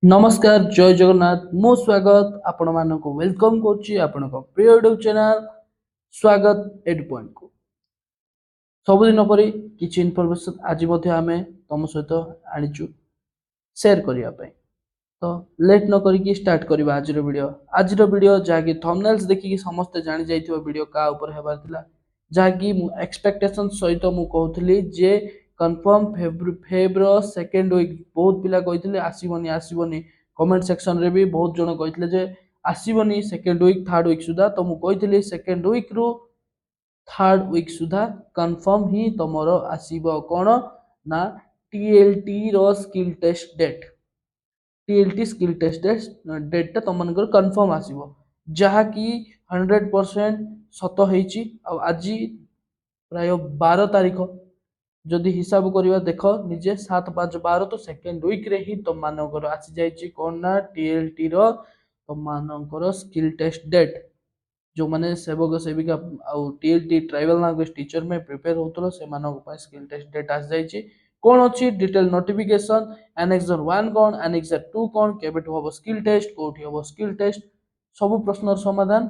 नमस्कार जय जगन्नाथ मो स्वागत आपण मानक वेलकम करुच्ची आपण प्रिय यूट्यूब चैनल स्वागत एड पॉइंट को सबुदिन परी किछि इनफॉरमेशन आज आमे तुम सहित आनीचु शेयर करने तो लेट न करिकी स्टार्ट करबा आज वीडियो जहाँकि थंबनेल्स देखिकी समस्त जानी जाइथिबा वीडियो का ऊपर हेबार थिला जहाँकि एक्सपेक्टेशन सहित मु कहूली जे कन्फर्म फेब्र सेकेंड वीक बहुत पिला कहिथिले आसीबनी कमेंट सेक्शन रे भी बहुत जन कहिथिले जे आसीबनी सेकेंड वीक थर्ड वीक सुधा तो मु कहिथिली सेकेंड वीक रु थर्ड वीक सुधा कन्फर्म ही तमरो आसीबो कोन ना टीएलटी रो skill test date TLT skill test डेटा तुम मान कन्फर्म आसीबो जहाँकि 100% सत होईची आज प्राय 12 तारीख जदि हिसाब करवा देख निजे 7-5-12 तो सेकेंड वीक रे ही तुम मानकर आसी जाइची कोन ना टीएलटी रो तुम मानकर स्किल टेस्ट डेट जो माने सेवक सेविका आउ टीएलटी ट्राइबल लैंग्वेज टीचर में प्रिपेयर होतलो से मानक पास स्किल टेस्ट डेट आसी जाइची कौन अच्छी डिटेल नोटिफिकेशन एनेक्सर 1 कौन एनेक्सर 2 कौन केबेटु हबो स्किल टेस्ट कोठी हबो स्किल टेस्ट सब प्रश्नर समाधान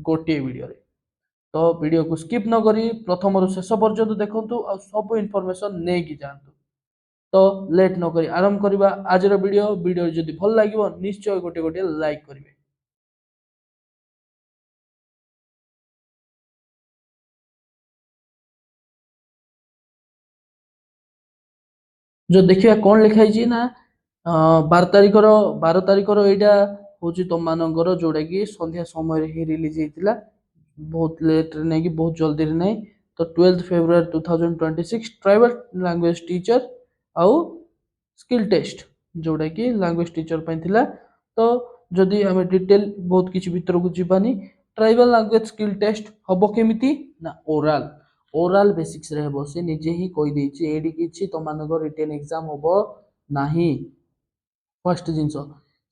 गोटे वीडियो रे तो वीडियो को स्किप न करी प्रथम रु शेष पर्यंत देखंतु आ सब इनफॉरमेशन नै कि जानतु तो लेट न करी आरंभ करबा आज रो वीडियो जदि भल लागिवो निश्चय गोटे गोटे लाइक करिवे जो देखिए कौन लिखाई ना 12 तारीखर एटा हूँ तुम मानकर जोड़ा कि संध्या समय ही रिलीज होता बहुत लेट रे नहीं कि बहुत जल्दी रे नहीं तो 12 फेब्रुआरी 2026 ट्राइबल लैंग्वेज टीचर आउ स्किल टेस्ट जोड़ा कि लैंग्वेज टीचर पे थिला तो जदि आम डिटेल बहुत किसी भीतर को जीवानी ट्राइबल लैंग्वेज स्किल टेस्ट हम केमिति ना ओराल ओराल बेसिक्स रे हेबो से निजे ही कहि देछि एडी किछि तमानक रिटन एग्जाम होबो नाही फर्स्ट जिंस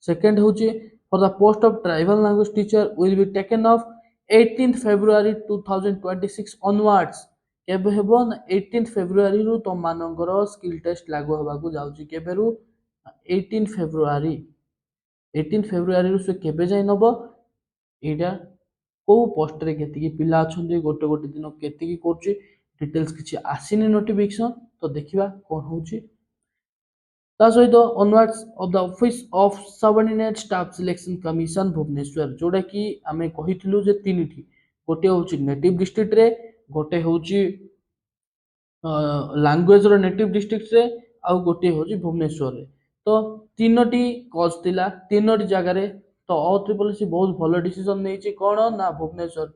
सेकंड होछि for the post of tribal language teacher will be taken of 18 February 2026 onwards केबे हेबो 18 फेब्रुआरी रु तमानकर स्किल टेस्ट लागू होबा को जाउछि केबे रु 18 फेब्रुआरी रु से केबे जाय नबो एडा को पोस्ट रे केतिकी पिला अछन्ती गोटे गोटे दिन केतिकी करछि डिटेल्स किछि आसीनी नोटिफिकेशन तो देखिबा कोन होछि ता सहित onwards of the office of subordinate staff selection commission Bhubaneswar जोड़ा कि आमे कहिथिलु जे तीनिठी गोटे होछि नेटिव डिस्ट्रिक्ट रे गोटे होछि लैंग्वेज रो नेटिव डिस्ट्रिक्ट रे आ गोटे होछि भुवनेश्वर रे तो तीनोटी कॉज थिला तीनोटी जगह रे तो ट्रिपल बहुत भल डिसीजन नहीं कौन ना भुवनेश्वर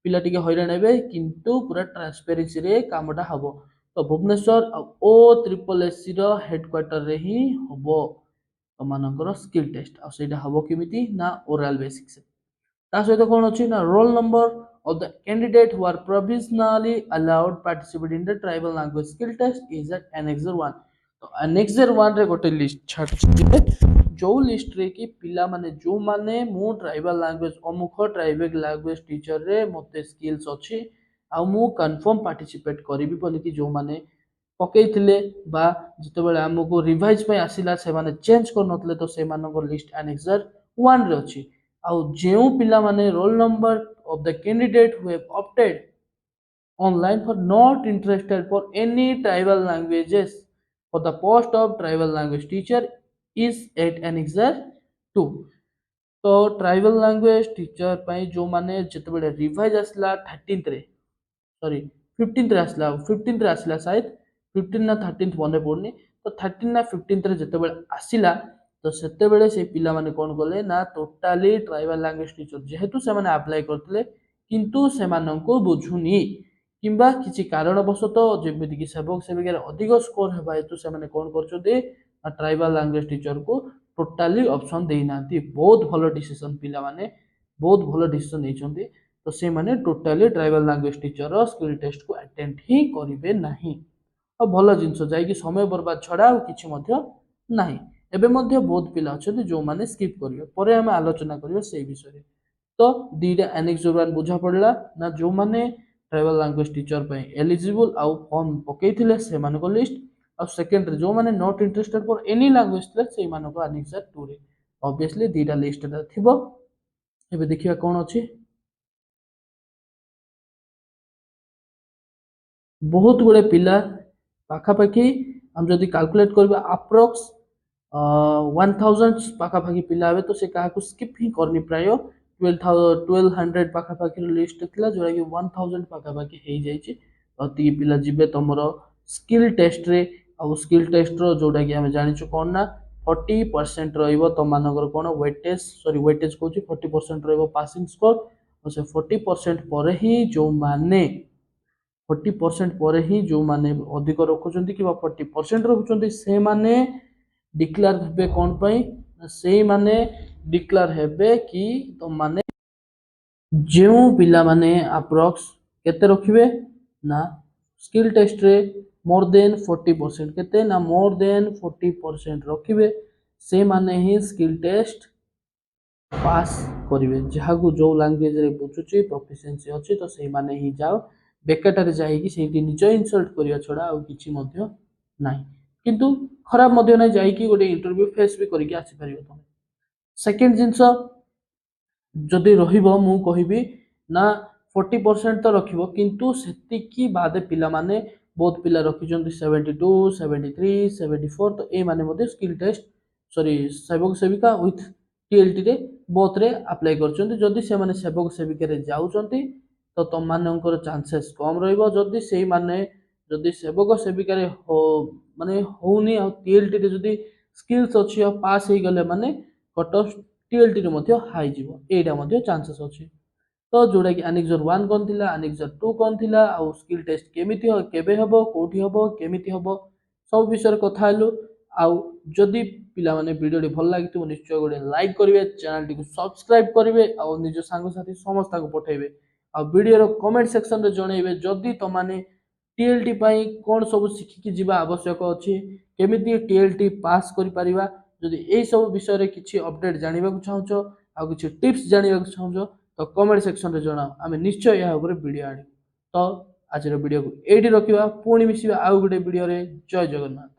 पिला टिके हैरान हेबे किंतु पूरा ट्रांसपेरेंसी रे कामटा हबो तो भुवनेश्वर ओ ट्रिपल एस रो हेडक्वार्टर रे ही हबो तो मानकर स्किल टेस्ट आ सेटा हबो केमिति ना ओरल बेसिक्स ता सहित कौन अछि ना roll number of the candidate who are provisionally allowed participate in the tribal language skill test is at annexer 1 तो annexer 1 रे गोटे लिस्ट छाड़ जो लिस्ट रे कि पिला माने जो माने मु ट्राइबल लैंग्वेज अमुख ट्राइबल लैंग्वेज टीचर रे मते स्किल्स अछि आ मु कंफर्म पार्टिसिपेट करिवि बोली कि जो माने पकेइथिले बा जते बेले हमको रिवाइज पे आसिला से माने चेंज कर नतले तो से मानको लिस्ट annexer 1 रे अछि आ जेउ पिला माने roll number of the candidate who have opted online for not interested for any tribal languages for the post of tribal language teacher is at annexer 2 तो ट्राइबल लैंग्वेज टीचर पाई जो माने जते बेले revise आसला 13th रे sorry 15th रे आसला 15th रे आसला शायद 15 ना 13th बने पड़नी तो 13 ना 15th रे जते बेले आसिला तो सेते बेले से पिला माने कोन गले ना टोटाली ट्राइबल लैंग्वेज टीचर जेहेतु से माने अप्लाई करथिले किंतु से मानको बुझुनी किंबा किछि कारणवशत जेमिति कि सेवक सेविकार अधिक स्कोर हेबा हेतु से माने कोन करछोदे ट्राइबल लैंग्वेज टीचर को टोटाली ऑप्शन देई नांती बहुत भलो डिसीजन पिला माने बहुत भलो डिसीजन नेचोंती तो से माने totally tribal language teacher skill test को अटेंड ही करिवे नाही आ भलो जिंस जाय कि समय बर्बाद छडा आ किछि मध्य नाही एबे मध्य बहुत पिला अछथि जो माने स्किप करियो परे हम आलोचना करियो से विषय तो दीटा annexer 1 बुझा पड़ला ना जो माने ट्राइबल लैंग्वेज टीचर पे एलिजिबल आ फॉर्म पकेइथिले से मानको लिस्ट और सेकंड रे जो माने not interested for any language थे से मानको annexer 2 रे ऑब्वियसली दीटा लिस्ट थिबो एबे देखिया कोन अछि बहुत गुड़े पिला पाखापाखि हम जदि कैलकुलेट करबा अप्रोक्स 1000 पाखापाखि पिला हेबे तो से काहाकू स्किप ही करनी प्राय 1200 पाखापाखि लिस्ट थिला जोरा कि 1000 पाखापाखि हे जाइछि अति पिला जिबे तमरो स्किल टेस्ट रे आ स्किल टेस्ट रो जोटा कि हम जानिछु कोन ना 40% रहइबो तो मानकर कोन वेटेज कहूछि 40% रहइबो पासिंग स्कोर और से 40% पर ही जो माने 40% पर ही जो माने अधिक रखुचंती कि 40% रखुचंती से माने डिक्लेयर हेबे कोन पई से माने डिक्लेयर हेबे कि तो माने जो पिला माने अप्रोक्स केते रखिबे ना स्किल टेस्ट रे मोर देन 40% केते ना मोर देन 40% रखिबे से माने ही स्किल टेस्ट पास करिवे जहाकू जो लैंग्वेज रे बुझुची प्रोफिशिएंसी अछि तो से माने ही जाओ बेकाटारे जाइकी से निज इनसल्ट करिया छड़ा आ किछि मध्य नाही किंतु खराब मध्य नाही जाइकी गोटे इंटरव्यू फेस भी करिके आसी परियो तमे सेकंड जिंस जदि रहिबो मु कहिबी ना 40% तो रखिबो किंतु सेतिकी बादे पिला माने बहुत पिला रखिजंती 72 73 74 तो ए माने मध्ये स्किल टेस्ट सॉरी सेवक सेविका विथ टीएलटी रे बोथ रे अप्लाई करचंती जदि से माने सेवक सेविका रे जाउचंती तो तुम मानकर चांसेस कम रहिबो जदि से माने जदि सेवक सेविका रे हो माने होउनी आ टीएलटी रे जदि स्किल्स अछि आ पास हे गले माने कट ऑफ टीएलटी रे मध्ये हाई जिवो एटा मध्ये चांसेस अछि तो जोड़ा कि एनेक्सर 1 कोन थिला एनेक्सर 2 कोन थिला आ स्किल टेस्ट केमिति हो केबे हबो कोठी हबो केमिति हबो सब विषय कथा हेलु आ जदि पिला माने वीडियो टी भल लागितो निश्चय गोटे लाइक करिवे चैनल टी को सब्सक्राइब करिवे आ निज संग साथी समस्त को पठेइबे आ वीडियो रो कमेंट सेक्शन रे जणेइबे जदि त माने टीएलटी पई कोन सब सिखि जिबा आवश्यक अछि केमिति टीएलटी पास करि परिबा जदि एई सब विषय रे किछि अपडेट जानिबा को चाहछो आ किछि टिप्स जानिबा को चाहछो तो कमेंट सेक्शन रे जणाओ आमे निश्चय या ऊपर वीडियो आनी तो आज वीडियो को एडी रखिबा पुणी मिसिबा आ गुटे वीडियो रे जय जगन्नाथ।